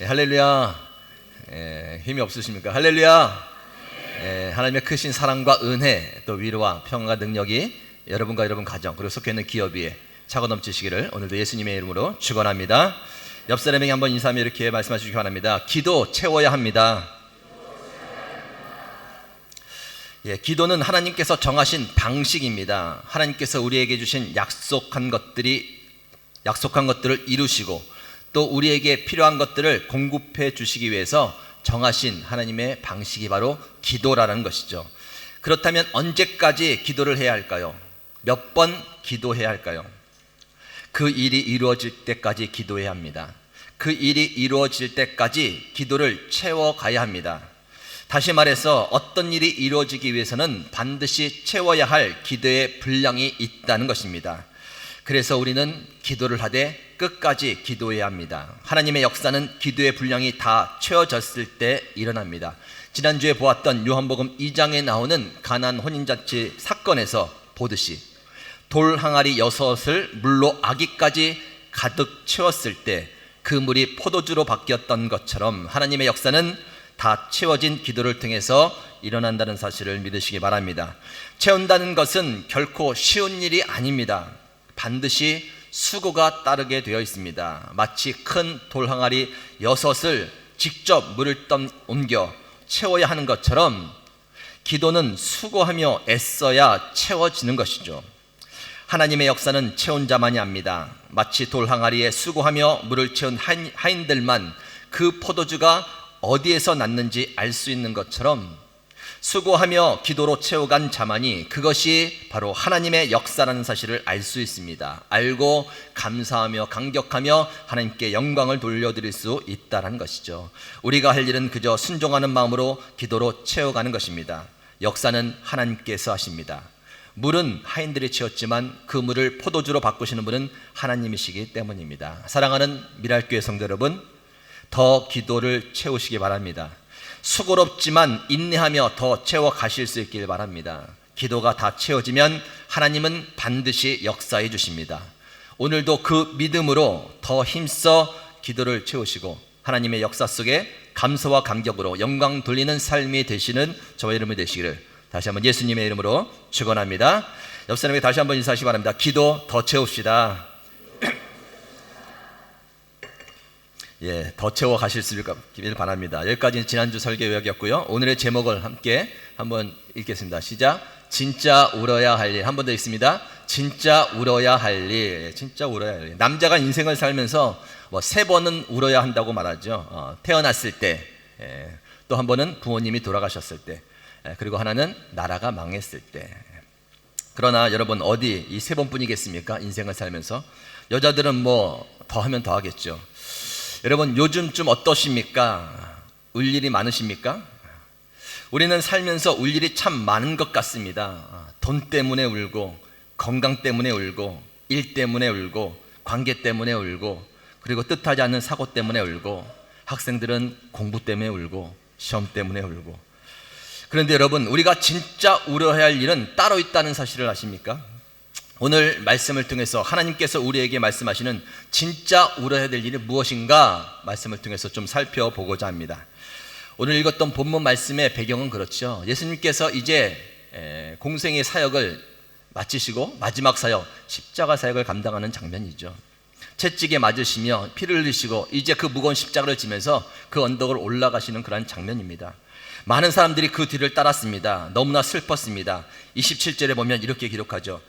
할렐루야. 힘이 없으십니까? 할렐루야. 하나님의 크신 사랑과 은혜, 또 위로와 평안과 능력이 여러분과 여러분 가정, 그리고 속해 있는 기업 위에 차고 넘치시기를 오늘도 예수님의 이름으로 축원합니다. 옆 사람에게 한번 인사하며 이렇게 말씀하시기 바랍니다. 기도 채워야 합니다. 기도는 하나님께서 정하신 방식입니다. 하나님께서 우리에게 주신 약속한 것들을 이루시고 또 우리에게 필요한 것들을 공급해 주시기 위해서 정하신 하나님의 방식이 바로 기도라는 것이죠. 그렇다면 언제까지 기도를 해야 할까요? 몇 번 기도해야 할까요? 그 일이 이루어질 때까지 기도해야 합니다. 그 일이 이루어질 때까지 기도를 채워가야 합니다. 다시 말해서 어떤 일이 이루어지기 위해서는 반드시 채워야 할 기도의 분량이 있다는 것입니다. 그래서 우리는 기도를 하되 끝까지 기도해야 합니다. 하나님의 역사는 기도의 분량이 다 채워졌을 때 일어납니다. 지난주에 보았던 요한복음 2장에 나오는 가나안 혼인잔치 사건에서 보듯이 돌 항아리 6을 물로 아기까지 가득 채웠을 때 그 물이 포도주로 바뀌었던 것처럼 하나님의 역사는 다 채워진 기도를 통해서 일어난다는 사실을 믿으시기 바랍니다. 채운다는 것은 결코 쉬운 일이 아닙니다. 반드시 수고가 따르게 되어 있습니다. 마치 큰 돌 항아리 6을 직접 물을 옮겨 채워야 하는 것처럼 기도는 수고하며 애써야 채워지는 것이죠. 하나님의 역사는 채운 자만이 압니다. 마치 돌 항아리에 수고하며 물을 채운 하인들만 그 포도주가 어디에서 났는지 알 수 있는 것처럼 수고하며 기도로 채워간 자만이 그것이 바로 하나님의 역사라는 사실을 알 수 있습니다. 알고 감사하며 감격하며 하나님께 영광을 돌려드릴 수 있다는 것이죠. 우리가 할 일은 그저 순종하는 마음으로 기도로 채워가는 것입니다. 역사는 하나님께서 하십니다. 물은 하인들이 채웠지만 그 물을 포도주로 바꾸시는 분은 하나님이시기 때문입니다. 사랑하는 미랄교회 성도 여러분, 더 기도를 채우시기 바랍니다. 수고롭지만 인내하며 더 채워 가실 수 있길 바랍니다. 기도가 다 채워지면 하나님은 반드시 역사해 주십니다. 오늘도 그 믿음으로 더 힘써 기도를 채우시고 하나님의 역사 속에 감사와 감격으로 영광 돌리는 삶이 되시는 저와 여러분이 되시기를 다시 한번 예수님의 이름으로 축원합니다. 옆 사람에게 다시 한번 인사하시기 바랍니다. 기도 더 채웁시다. 더 채워 가실 수 있기를 바랍니다. 여기까지 지난주 설교 요약이었고요. 오늘의 제목을 함께 한번 읽겠습니다. 시작. 진짜 울어야 할 일. 한 번 더 읽습니다. 진짜 울어야 할 일. 진짜 울어야 할 일. 남자가 인생을 살면서 3번은 울어야 한다고 말하죠. 태어났을 때, 또 한 번은 부모님이 돌아가셨을 때, 그리고 하나는 나라가 망했을 때. 그러나 여러분, 어디 이 3번뿐이겠습니까? 인생을 살면서. 여자들은 더 하면 더 하겠죠. 여러분, 요즘쯤 어떠십니까? 울 일이 많으십니까? 우리는 살면서 울 일이 참 많은 것 같습니다. 돈 때문에 울고, 건강 때문에 울고, 일 때문에 울고, 관계 때문에 울고, 그리고 뜻하지 않는 사고 때문에 울고, 학생들은 공부 때문에 울고, 시험 때문에 울고. 그런데 여러분, 우리가 진짜 울어야 할 일은 따로 있다는 사실을 아십니까? 오늘 말씀을 통해서 하나님께서 우리에게 말씀하시는 진짜 울어야 될 일이 무엇인가 말씀을 통해서 좀 살펴보고자 합니다. 오늘 읽었던 본문 말씀의 배경은 그렇죠. 예수님께서 이제 공생의 사역을 마치시고 마지막 사역, 십자가 사역을 감당하는 장면이죠. 채찍에 맞으시며 피를 흘리시고 이제 그 무거운 십자가를 지면서 그 언덕을 올라가시는 그런 장면입니다. 많은 사람들이 그 뒤를 따랐습니다. 너무나 슬펐습니다. 27절에 보면 이렇게 기록하죠.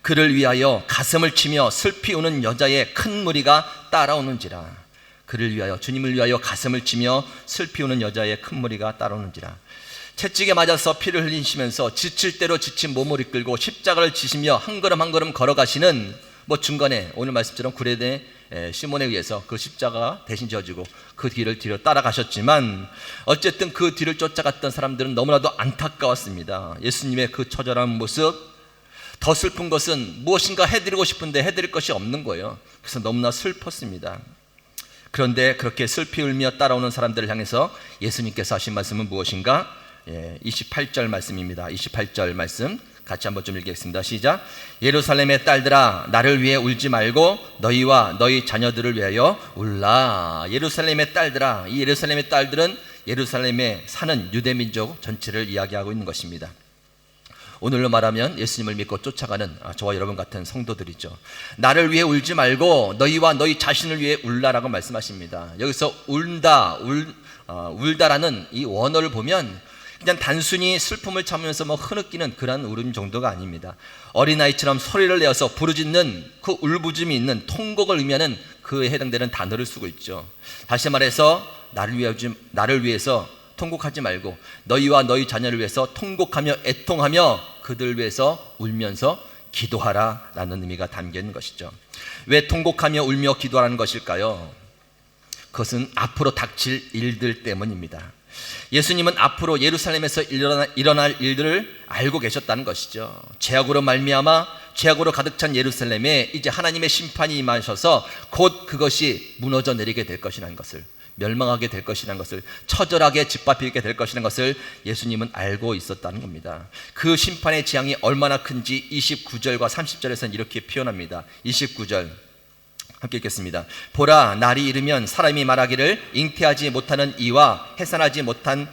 그를 위하여 가슴을 치며 슬피 우는 여자의 큰 무리가 따라오는지라. 그를 위하여, 주님을 위하여 가슴을 치며 슬피 우는 여자의 큰 무리가 따라오는지라. 채찍에 맞아서 피를 흘리시면서 지칠 대로 지친 몸을 이끌고 십자가를 지시며 한 걸음 한 걸음 걸어가시는, 중간에 오늘 말씀처럼 구레네 시몬에 의해서 그 십자가가 대신 져지고 그 뒤를 뒤로 따라가셨지만 어쨌든 그 뒤를 쫓아갔던 사람들은 너무나도 안타까웠습니다. 예수님의 그 처절한 모습, 더 슬픈 것은 무엇인가 해드리고 싶은데 해드릴 것이 없는 거예요. 그래서 너무나 슬펐습니다. 그런데 그렇게 슬피 울며 따라오는 사람들을 향해서 예수님께서 하신 말씀은 무엇인가? 28절 말씀입니다. 28절 말씀 같이 한번 좀 읽겠습니다. 시작. 예루살렘의 딸들아 나를 위해 울지 말고 너희와 너희 자녀들을 위하여 울라. 예루살렘의 딸들아, 이 예루살렘의 딸들은 예루살렘에 사는 유대민족 전체를 이야기하고 있는 것입니다. 오늘로 말하면 예수님을 믿고 쫓아가는 저와 여러분 같은 성도들이죠. 나를 위해 울지 말고 너희와 너희 자신을 위해 울라라고 말씀하십니다. 여기서 울다라는 이 원어를 보면 그냥 단순히 슬픔을 참으면서 흐느끼는 그런 울음 정도가 아닙니다. 어린아이처럼 소리를 내어서 부르짖는 그 울부짖음이 있는 통곡을 의미하는 그에 해당되는 단어를 쓰고 있죠. 다시 말해서 나를 위해서 통곡하지 말고 너희와 너희 자녀를 위해서 통곡하며 애통하며 그들 위해서 울면서 기도하라 라는 의미가 담겨 있는 것이죠. 왜 통곡하며 울며 기도하라는 것일까요? 그것은 앞으로 닥칠 일들 때문입니다. 예수님은 앞으로 예루살렘에서 일어날 일들을 알고 계셨다는 것이죠. 죄악으로 말미암아 죄악으로 가득 찬 예루살렘에 이제 하나님의 심판이 임하셔서 곧 그것이 무너져 내리게 될 것이라는 것을, 멸망하게 될 것이라는 것을, 처절하게 짓밟히게 될 것이라는 것을 예수님은 알고 있었다는 겁니다. 그 심판의 재앙이 얼마나 큰지 29절과 30절에서는 이렇게 표현합니다. 29절 함께 읽겠습니다. 보라, 날이 이르면 사람이 말하기를 잉태하지 못하는 이와 해산하지 못한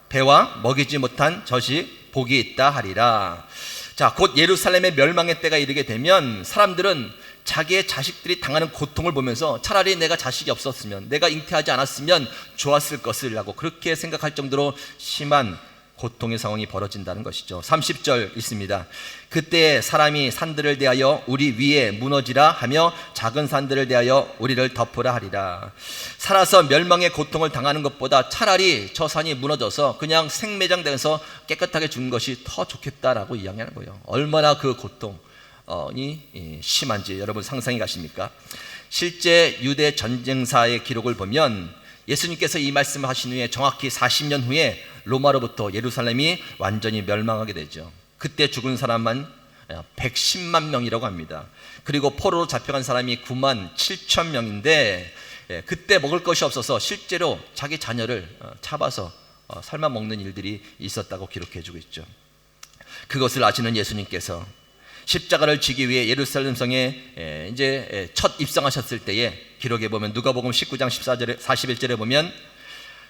배와 먹이지 못한 젖이 복이 있다 하리라. 자, 곧 예루살렘의 멸망의 때가 이르게 되면 사람들은 자기의 자식들이 당하는 고통을 보면서 차라리 내가 자식이 없었으면, 내가 잉태하지 않았으면 좋았을 것을 라고 그렇게 생각할 정도로 심한 고통의 상황이 벌어진다는 것이죠. 30절 있습니다. 그때 사람이 산들을 대하여 우리 위에 무너지라 하며 작은 산들을 대하여 우리를 덮으라 하리라. 살아서 멸망의 고통을 당하는 것보다 차라리 저 산이 무너져서 그냥 생매장돼서 깨끗하게 죽는 것이 더 좋겠다라고 이야기하는 거예요. 얼마나 그 고통이 심한지 여러분 상상이 가십니까? 실제 유대 전쟁사의 기록을 보면 예수님께서 이 말씀을 하신 후에 정확히 40년 후에 로마로부터 예루살렘이 완전히 멸망하게 되죠. 그때 죽은 사람만 110만 명이라고 합니다. 그리고 포로로 잡혀간 사람이 9만 7천 명인데 그때 먹을 것이 없어서 실제로 자기 자녀를 잡아서 삶아 먹는 일들이 있었다고 기록해주고 있죠. 그것을 아시는 예수님께서 십자가를 지기 위해 예루살렘 성에 이제 첫 입성하셨을 때에 기록에 보면 누가복음 19장 14절에 41절에 보면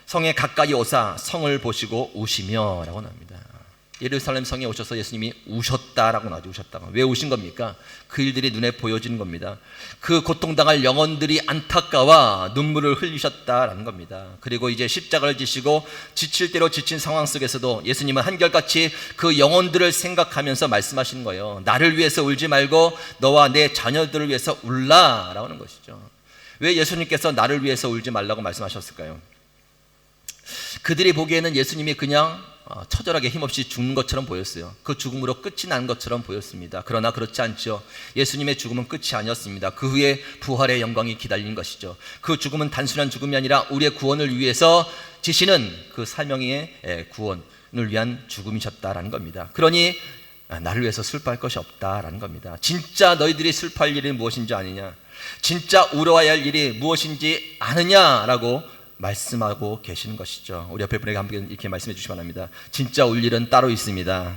성에 가까이 오사 성을 보시고 우시며 라고 나옵니다. 예루살렘 성에 오셔서 예수님이 우셨다라고 나오죠. 우셨다가 왜 우신 겁니까? 그 일들이 눈에 보여지는 겁니다. 그 고통당할 영혼들이 안타까워 눈물을 흘리셨다라는 겁니다. 그리고 이제 십자가를 지시고 지칠 대로 지친 상황 속에서도 예수님은 한결같이 그 영혼들을 생각하면서 말씀하시는 거예요. 나를 위해서 울지 말고 너와 내 자녀들을 위해서 울라라고 하는 것이죠. 왜 예수님께서 나를 위해서 울지 말라고 말씀하셨을까요? 그들이 보기에는 예수님이 그냥 처절하게 힘없이 죽는 것처럼 보였어요. 그 죽음으로 끝이 난 것처럼 보였습니다. 그러나 그렇지 않죠. 예수님의 죽음은 끝이 아니었습니다. 그 후에 부활의 영광이 기다리는 것이죠. 그 죽음은 단순한 죽음이 아니라 우리의 구원을 위해서 지시는 그 사명의 구원을 위한 죽음이셨다라는 겁니다. 그러니 나를 위해서 슬퍼할 것이 없다라는 겁니다. 진짜 너희들이 슬퍼할 일이 무엇인지 아느냐, 진짜 울어야 할 일이 무엇인지 아느냐라고 말씀하고 계시는 것이죠. 우리 옆에 분에게 한번 이렇게 말씀해 주시기 바랍니다. 진짜 울 일은 따로 있습니다.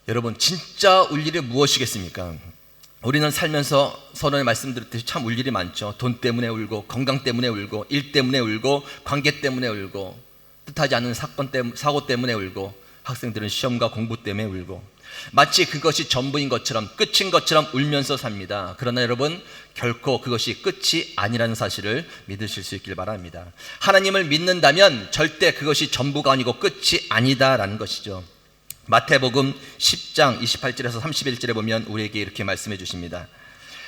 여러분, 진짜 울 일이 무엇이겠습니까? 우리는 살면서 서론에 말씀드렸듯이 참 울 일이 많죠. 돈 때문에 울고, 건강 때문에 울고, 일 때문에 울고, 관계 때문에 울고, 뜻하지 않은 사고 때문에 울고, 학생들은 시험과 공부 때문에 울고, 마치 그것이 전부인 것처럼, 끝인 것처럼 울면서 삽니다. 그러나 여러분, 결코 그것이 끝이 아니라는 사실을 믿으실 수 있길 바랍니다. 하나님을 믿는다면 절대 그것이 전부가 아니고 끝이 아니다라는 것이죠. 마태복음 10장 28절에서 31절에 보면 우리에게 이렇게 말씀해 주십니다.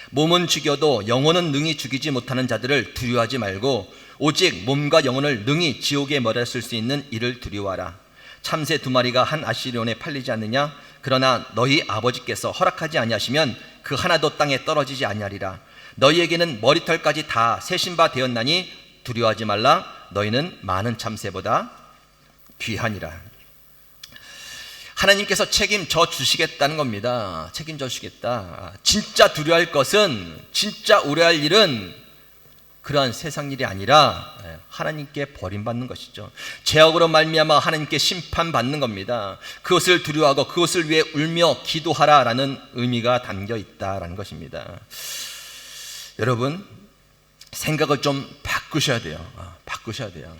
몸은 죽여도 영혼은 능히 죽이지 못하는 자들을 두려워하지 말고 오직 몸과 영혼을 능히 지옥에 몰았을 수 있는 이를 두려워하라. 참새 2마리가 한 아시리온에 팔리지 않느냐? 그러나 너희 아버지께서 허락하지 아니하시면 그 하나도 땅에 떨어지지 아니하리라. 너희에게는 머리털까지 다 세신 바 되었나니 두려워하지 말라. 너희는 많은 참새보다 귀하니라. 하나님께서 책임져 주시겠다는 겁니다. 책임져 주시겠다. 진짜 두려워할 것은, 진짜 우려할 일은 그러한 세상 일이 아니라 하나님께 버림받는 것이죠. 죄악으로 말미암아 하나님께 심판받는 겁니다. 그것을 두려워하고 그것을 위해 울며 기도하라라는 의미가 담겨 있다라는 것입니다. 여러분, 생각을 좀 바꾸셔야 돼요. 바꾸셔야 돼요.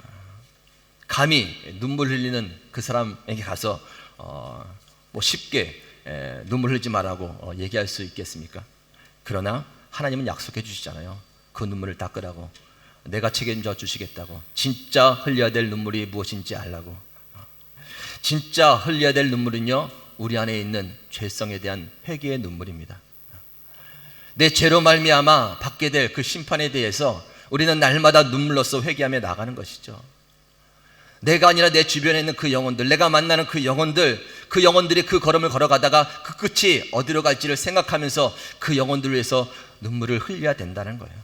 감히 눈물 흘리는 그 사람에게 가서 쉽게 눈물 흘리지 말라고 얘기할 수 있겠습니까? 그러나 하나님은 약속해 주시잖아요. 그 눈물을 닦으라고, 내가 책임져 주시겠다고. 진짜 흘려야 될 눈물이 무엇인지 알라고. 진짜 흘려야 될 눈물은요, 우리 안에 있는 죄성에 대한 회개의 눈물입니다. 내 죄로 말미암아 받게 될 그 심판에 대해서 우리는 날마다 눈물로써 회개하며 나가는 것이죠. 내가 아니라 내 주변에 있는 그 영혼들, 내가 만나는 그 영혼들이 그 걸음을 걸어가다가 그 끝이 어디로 갈지를 생각하면서 그 영혼들을 위해서 눈물을 흘려야 된다는 거예요.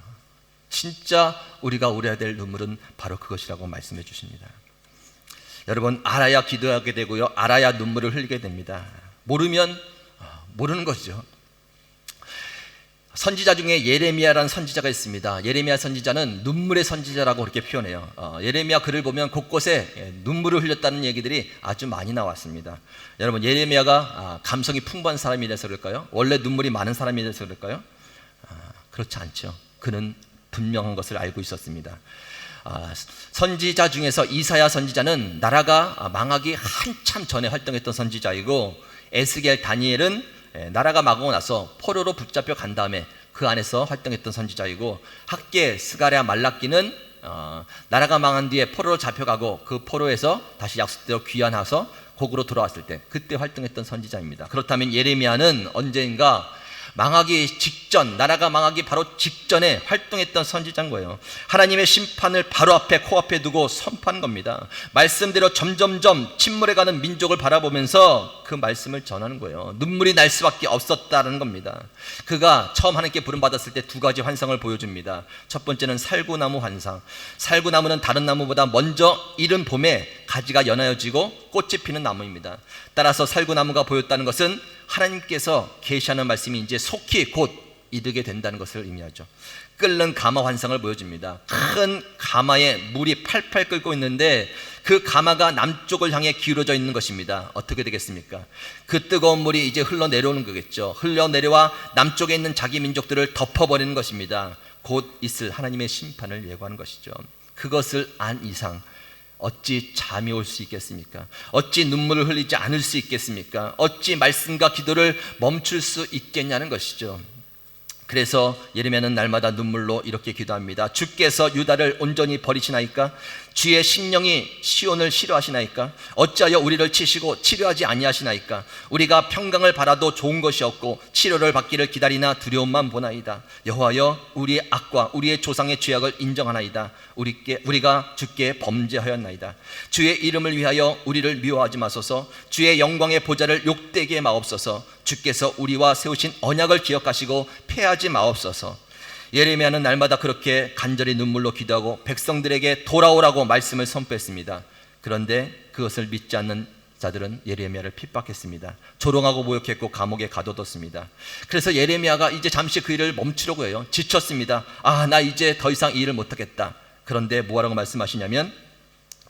진짜 우리가 울어야 될 눈물은 바로 그것이라고 말씀해 주십니다. 여러분, 알아야 기도하게 되고요, 알아야 눈물을 흘리게 됩니다. 모르면 모르는 것이죠. 선지자 중에 예레미야라는 선지자가 있습니다. 예레미야 선지자는 눈물의 선지자라고 그렇게 표현해요. 예레미야 글을 보면 곳곳에 눈물을 흘렸다는 얘기들이 아주 많이 나왔습니다. 여러분, 예레미야가 감성이 풍부한 사람이라서 그럴까요? 원래 눈물이 많은 사람이라서 그럴까요? 그렇지 않죠. 그는 분명한 것을 알고 있었습니다. 선지자 중에서 이사야 선지자는 나라가 망하기 한참 전에 활동했던 선지자이고, 에스겔 다니엘은 나라가 망하고 나서 포로로 붙잡혀 간 다음에 그 안에서 활동했던 선지자이고, 학개 스가랴 말라기는 나라가 망한 뒤에 포로로 잡혀가고 그 포로에서 다시 약속대로 귀환해서 곡으로 돌아왔을 때 그때 활동했던 선지자입니다. 그렇다면 예레미야는 언젠가 망하기 직전, 나라가 망하기 바로 직전에 활동했던 선지자인 거예요. 하나님의 심판을 바로 앞에, 코앞에 두고 선포한 겁니다. 말씀대로 점점점 침몰해가는 민족을 바라보면서 그 말씀을 전하는 거예요. 눈물이 날 수밖에 없었다는 겁니다. 그가 처음 하나님께 부름받았을 때 두 가지 환상을 보여줍니다. 첫 번째는 살구나무 환상. 살구나무는 다른 나무보다 먼저 이른 봄에 가지가 연하여지고 꽃이 피는 나무입니다. 따라서 살구나무가 보였다는 것은 하나님께서 계시하는 말씀이 이제 속히 곧 이르게 된다는 것을 의미하죠. 끓는 가마 환상을 보여줍니다. 큰 가마에 물이 팔팔 끓고 있는데 그 가마가 남쪽을 향해 기울어져 있는 것입니다. 어떻게 되겠습니까? 그 뜨거운 물이 이제 흘러내려오는 거겠죠. 흘러내려와 남쪽에 있는 자기 민족들을 덮어버리는 것입니다. 곧 있을 하나님의 심판을 예고하는 것이죠. 그것을 안 이상 어찌 잠이 올 수 있겠습니까? 어찌 눈물을 흘리지 않을 수 있겠습니까? 어찌 말씀과 기도를 멈출 수 있겠냐는 것이죠. 그래서 예레미야는 날마다 눈물로 이렇게 기도합니다. 주께서 유다를 온전히 버리시나이까? 주의 심령이 시온을 싫어하시나이까? 어찌하여 우리를 치시고 치료하지 아니하시나이까? 우리가 평강을 바라도 좋은 것이 없고 치료를 받기를 기다리나 두려움만 보나이다. 여호와여, 우리의 악과 우리의 조상의 죄악을 인정하나이다. 우리가 주께 범죄하였나이다. 주의 이름을 위하여 우리를 미워하지 마소서. 주의 영광의 보좌를 욕되게 마옵소서. 주께서 우리와 세우신 언약을 기억하시고 패하지 마옵소서. 예레미야는 날마다 그렇게 간절히 눈물로 기도하고 백성들에게 돌아오라고 말씀을 선포했습니다. 그런데 그것을 믿지 않는 자들은 예레미야를 핍박했습니다. 조롱하고 모욕했고 감옥에 가둬뒀습니다. 그래서 예레미야가 이제 잠시 그 일을 멈추려고 해요. 지쳤습니다. 나 이제 더 이상 이 일을 못하겠다. 그런데 뭐라고 말씀하시냐면,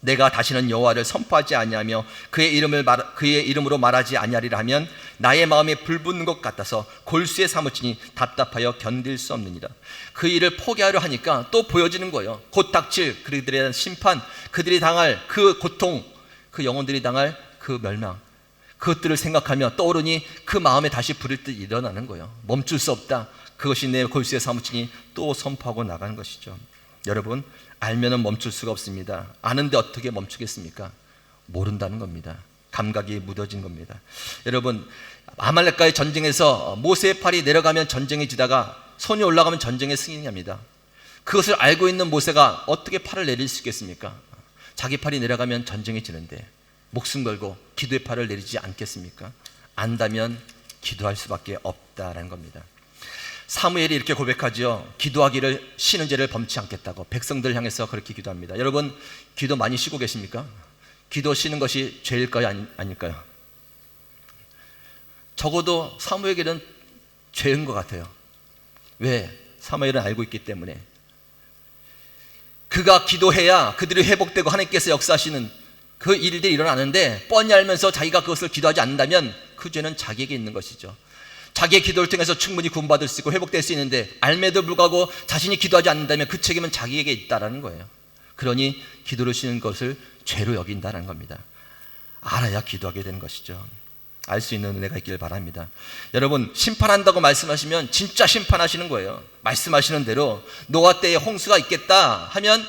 내가 다시는 여호와를 선포하지 아니하며 그의 이름으로 말하지 아니하리라 하면 나의 마음이 불붙는 것 같아서 골수에 사무치니 답답하여 견딜 수 없느니라. 그 일을 포기하려 하니까 또 보여지는 거예요. 곧 닥칠 그들에 대한 심판, 그들이 당할 그 고통, 그 영혼들이 당할 그 멸망, 그것들을 생각하며 떠오르니 그 마음에 다시 불일 듯 일어나는 거예요. 멈출 수 없다. 그것이 내 골수에 사무치니 또 선포하고 나가는 것이죠. 여러분, 알면은 멈출 수가 없습니다. 아는데 어떻게 멈추겠습니까? 모른다는 겁니다. 감각이 무뎌진 겁니다. 여러분, 아말렉과의 전쟁에서 모세의 팔이 내려가면 전쟁이 지다가 손이 올라가면 전쟁의 승인이 합니다. 그것을 알고 있는 모세가 어떻게 팔을 내릴 수 있겠습니까? 자기 팔이 내려가면 전쟁이 지는데 목숨 걸고 기도의 팔을 내리지 않겠습니까? 안다면 기도할 수밖에 없다라는 겁니다. 사무엘이 이렇게 고백하죠. 기도하기를 쉬는 죄를 범치 않겠다고 백성들 향해서 그렇게 기도합니다. 여러분, 기도 많이 쉬고 계십니까? 기도 쉬는 것이 죄일까요? 아닐까요? 적어도 사무엘에게는 죄인 것 같아요. 왜? 사무엘은 알고 있기 때문에. 그가 기도해야 그들이 회복되고 하나님께서 역사하시는 그 일들이 일어나는데 뻔히 알면서 자기가 그것을 기도하지 않는다면 그 죄는 자기에게 있는 것이죠. 자기의 기도를 통해서 충분히 구원받을 수 있고 회복될 수 있는데 알매도 불구하고 자신이 기도하지 않는다면 그 책임은 자기에게 있다라는 거예요. 그러니 기도를 쉬는 것을 죄로 여긴다는 겁니다. 알아야 기도하게 되는 것이죠. 알 수 있는 은혜가 있기를 바랍니다. 여러분, 심판한다고 말씀하시면 진짜 심판하시는 거예요. 말씀하시는 대로 노아 때에 홍수가 있겠다 하면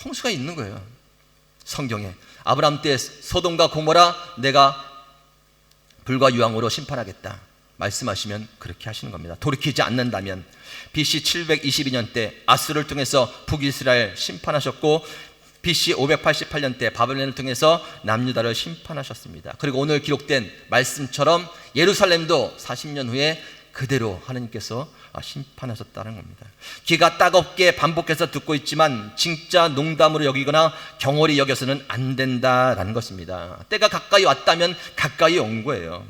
홍수가 있는 거예요. 성경에 아브라함 때 소돔과 고모라 내가 불과 유황으로 심판하겠다 말씀하시면 그렇게 하시는 겁니다. 돌이키지 않는다면 BC 722년 때 아수를 통해서 북이스라엘 심판하셨고 BC 588년 때 바벨론을 통해서 남유다를 심판하셨습니다. 그리고 오늘 기록된 말씀처럼 예루살렘도 40년 후에 그대로 하나님께서 심판하셨다는 겁니다. 귀가 따갑게 반복해서 듣고 있지만 진짜 농담으로 여기거나 경홀히 여겨서는 안 된다라는 것입니다. 때가 가까이 왔다면 가까이 온 거예요.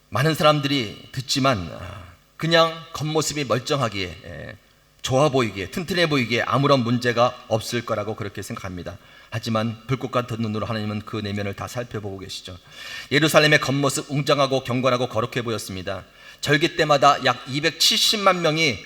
많은 사람들이 듣지만 그냥 겉모습이 멀쩡하기에 좋아 보이기에 튼튼해 보이기에 아무런 문제가 없을 거라고 그렇게 생각합니다. 하지만 불꽃 같은 눈으로 하나님은 그 내면을 다 살펴보고 계시죠. 예루살렘의 겉모습 웅장하고 경건하고 거룩해 보였습니다. 절기 때마다 약 270만 명이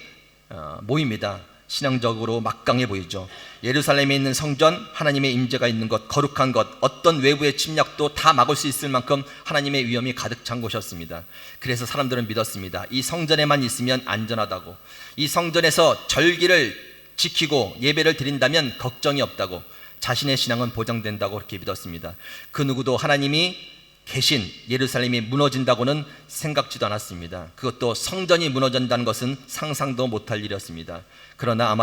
모입니다. 신앙적으로 막강해 보이죠. 예루살렘에 있는 성전, 하나님의 임재가 있는 것, 거룩한 것, 어떤 외부의 침략도 다 막을 수 있을 만큼 하나님의 위엄이 가득 찬 곳이었습니다. 그래서 사람들은 믿었습니다. 이 성전에만 있으면 안전하다고, 이 성전에서 절기를 지키고 예배를 드린다면 걱정이 없다고, 자신의 신앙은 보장된다고 그렇게 믿었습니다. 그 누구도 하나님이 계신 예루살렘이 무너진다고는 생각지도 않았습니다. 그것도 성전이 무너진다는 것은 상상도 못할 일이었습니다. 그러나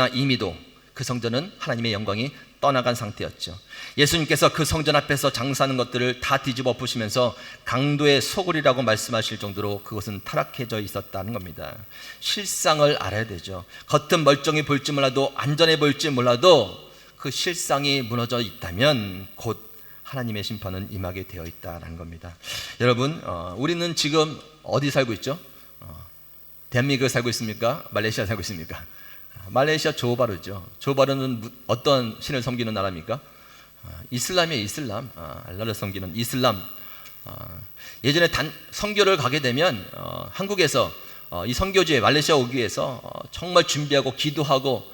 이미도 그 성전은 하나님의 영광이 떠나간 상태였죠. 예수님께서 그 성전 앞에서 장사하는 것들을 다 뒤집어 엎으시면서 강도의 소굴이라고 말씀하실 정도로 그것은 타락해져 있었다는 겁니다. 실상을 알아야 되죠. 겉은 멀쩡히 보일지 몰라도, 안전해 보일지 몰라도 그 실상이 무너져 있다면 곧 하나님의 심판은 임하게 되어 있다는 겁니다. 여러분, 우리는 지금 어디 살고 있죠? 대한민국에 살고 있습니까? 말레이시아 살고 있습니까? 말레이시아 조호바르죠. 조호바르는 어떤 신을 섬기는 나라입니까? 이슬람이에요. 이슬람. 알라를 섬기는 이슬람. 예전에 선교를 가게 되면 한국에서 이 선교지에 말레이시아 오기 위해서 정말 준비하고 기도하고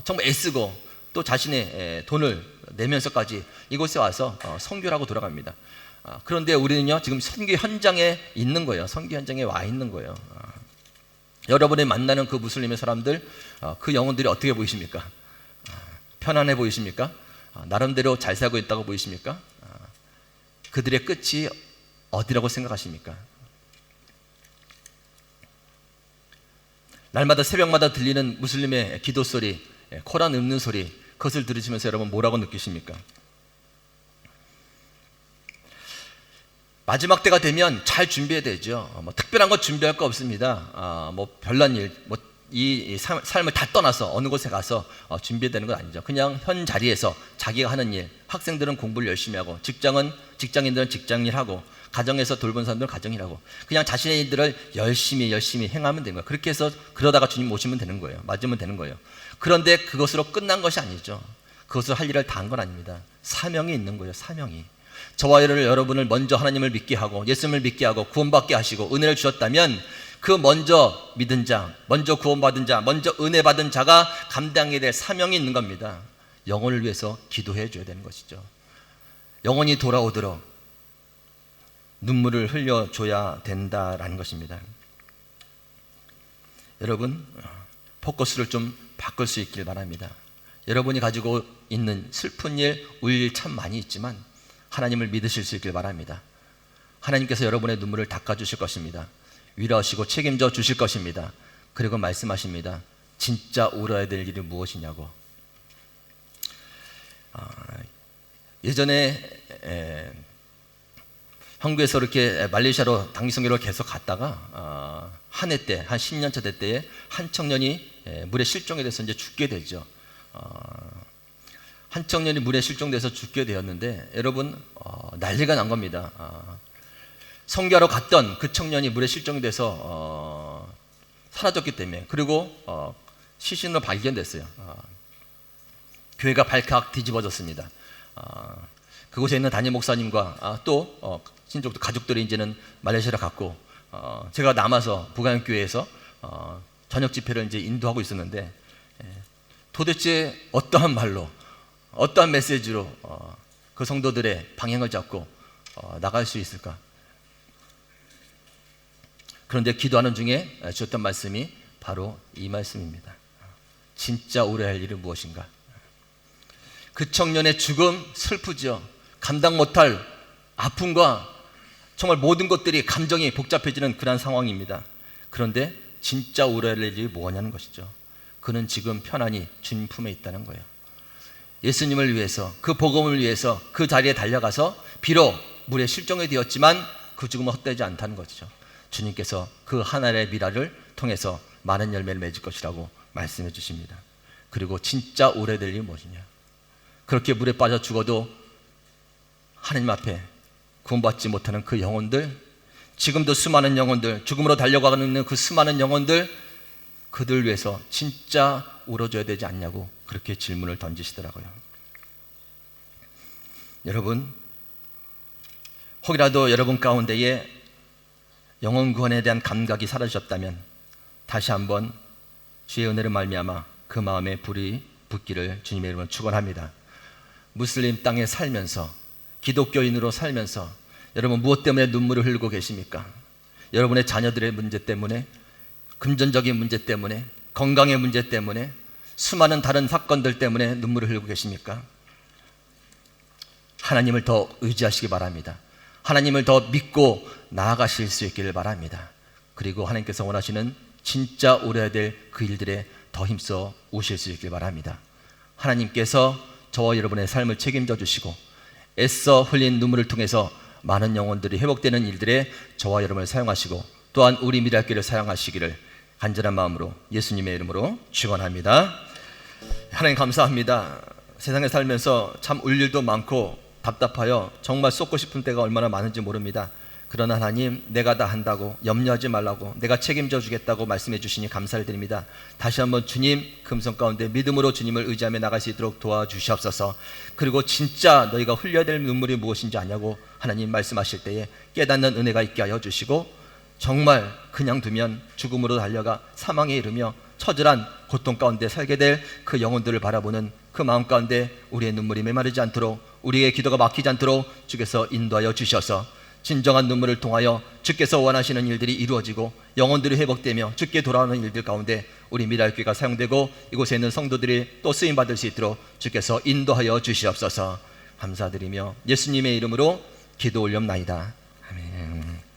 정말 애쓰고 또 자신의 돈을 내면서까지 이곳에 와서 선교를 고 돌아갑니다. 그런데 우리는요 지금 선교 현장에 있는 거예요. 선교 현장에 와 있는 거예요. 여러분이 만나는 그 무슬림의 사람들, 그 영혼들이 어떻게 보이십니까? 편안해 보이십니까? 나름대로 잘 살고 있다고 보이십니까? 그들의 끝이 어디라고 생각하십니까? 날마다 새벽마다 들리는 무슬림의 기도 소리, 코란 읊는 소리, 그것을 들으시면서 여러분 뭐라고 느끼십니까? 마지막 때가 되면 잘 준비해야 되죠. 특별한 거 준비할 거 없습니다. 별난 일, 이 삶을 다 떠나서 어느 곳에 가서 준비해야 되는 건 아니죠. 그냥 현 자리에서 자기가 하는 일, 학생들은 공부를 열심히 하고, 직장인들은 직장일 하고, 가정에서 돌본 사람들은 가정일하고, 그냥 자신의 일들을 열심히 행하면 되는 거예요. 그렇게 해서 그러다가 주님 오시면 되는 거예요. 맞으면 되는 거예요. 그런데 그것으로 끝난 것이 아니죠. 그것을 할 일을 다 한 건 아닙니다. 사명이 있는 거예요. 사명이. 저와 여러분을 먼저 하나님을 믿게 하고 예수님을 믿게 하고 구원받게 하시고 은혜를 주셨다면 그 먼저 믿은 자, 먼저 구원받은 자, 먼저 은혜 받은 자가 감당해야 될 사명이 있는 겁니다. 영혼을 위해서 기도해 줘야 되는 것이죠. 영혼이 돌아오도록 눈물을 흘려줘야 된다라는 것입니다. 여러분, 포커스를 좀 바꿀 수 있길 바랍니다. 여러분이 가지고 있는 슬픈 일, 울 일 참 많이 있지만 하나님을 믿으실 수 있길 바랍니다. 하나님께서 여러분의 눈물을 닦아주실 것입니다. 위로하시고 책임져 주실 것입니다. 그리고 말씀하십니다. 진짜 울어야 될 일이 무엇이냐고. 예전에 한국에서 이렇게 말레이시아로 단기선교를 계속 갔다가 한 해 때, 한 10년차 될 때에 한 청년이 물에 실종이 돼서 이제 죽게 되죠. 한 청년이 물에 실종돼서 죽게 되었는데 여러분 난리가 난 겁니다. 선교하러 갔던 그 청년이 물에 실종이 돼서 사라졌기 때문에. 그리고 시신으로 발견됐어요. 교회가 발칵 뒤집어졌습니다. 그곳에 있는 담임 목사님과 또 신족들 가족들이 이제는 말레이시아로 갔고, 제가 남아서 북한교회에서 저녁 집회를 이제 인도하고 있었는데, 도대체 어떠한 말로, 어떠한 메시지로 그 성도들의 방향을 잡고 나갈 수 있을까? 그런데 기도하는 중에 주셨던 말씀이 바로 이 말씀입니다. 진짜 오래 할 일은 무엇인가? 그 청년의 죽음 슬프죠. 감당 못할 아픔과 정말 모든 것들이 감정이 복잡해지는 그런 상황입니다. 그런데 진짜 오래 할 일이 뭐냐는 것이죠. 그는 지금 편안히 주님 품에 있다는 거예요. 예수님을 위해서, 그 복음을 위해서 그 자리에 달려가서 비록 물에 실종이 되었지만 그 죽음은 헛되지 않다는 것이죠. 주님께서 그 하나의 미라를 통해서 많은 열매를 맺을 것이라고 말씀해 주십니다. 그리고 진짜 오래될 일이 무엇이냐? 그렇게 물에 빠져 죽어도 하나님 앞에 구원받지 못하는 그 영혼들, 지금도 수많은 영혼들, 죽음으로 달려가고 있는 그 수많은 영혼들, 그들 위해서 진짜 울어줘야 되지 않냐고 그렇게 질문을 던지시더라고요. 여러분, 혹이라도 여러분 가운데에 영혼 구원에 대한 감각이 사라지셨다면 다시 한번 주의 은혜를 말미암아 그 마음에 불이 붙기를 주님의 이름으로 축원합니다. 무슬림 땅에 살면서, 기독교인으로 살면서 여러분 무엇 때문에 눈물을 흘리고 계십니까? 여러분의 자녀들의 문제 때문에, 금전적인 문제 때문에, 건강의 문제 때문에, 수많은 다른 사건들 때문에 눈물을 흘리고 계십니까? 하나님을 더 의지하시기 바랍니다. 하나님을 더 믿고 나아가실 수 있기를 바랍니다. 그리고 하나님께서 원하시는 진짜 오래야 될 그 일들에 더 힘써 오실 수 있기를 바랍니다. 하나님께서 저와 여러분의 삶을 책임져 주시고 애써 흘린 눈물을 통해서 많은 영혼들이 회복되는 일들에 저와 여러분을 사용하시고 또한 우리 미랄교회를 사용하시기를 간절한 마음으로 예수님의 이름으로 축원합니다. 하나님 감사합니다. 세상에 살면서 참 울 일도 많고 답답하여 정말 쏟고 싶은 때가 얼마나 많은지 모릅니다. 그러나 하나님, 내가 다 한다고, 염려하지 말라고, 내가 책임져 주겠다고 말씀해 주시니 감사를 드립니다. 다시 한번 주님 금성 가운데 믿음으로 주님을 의지하며 나갈 수 있도록 도와주시옵소서. 그리고 진짜 너희가 흘려야 될 눈물이 무엇인지 아냐고 하나님 말씀하실 때에 깨닫는 은혜가 있게 하여 주시고, 정말 그냥 두면 죽음으로 달려가 사망에 이르며 처절한 고통 가운데 살게 될 그 영혼들을 바라보는 그 마음 가운데 우리의 눈물이 메마르지 않도록, 우리의 기도가 막히지 않도록 주께서 인도하여 주셔서 진정한 눈물을 통하여 주께서 원하시는 일들이 이루어지고 영혼들이 회복되며 주께 돌아오는 일들 가운데 우리 미랄교회가 사용되고 이곳에 있는 성도들이 또 쓰임받을 수 있도록 주께서 인도하여 주시옵소서. 감사드리며 예수님의 이름으로 기도 올렵나이다. 아멘.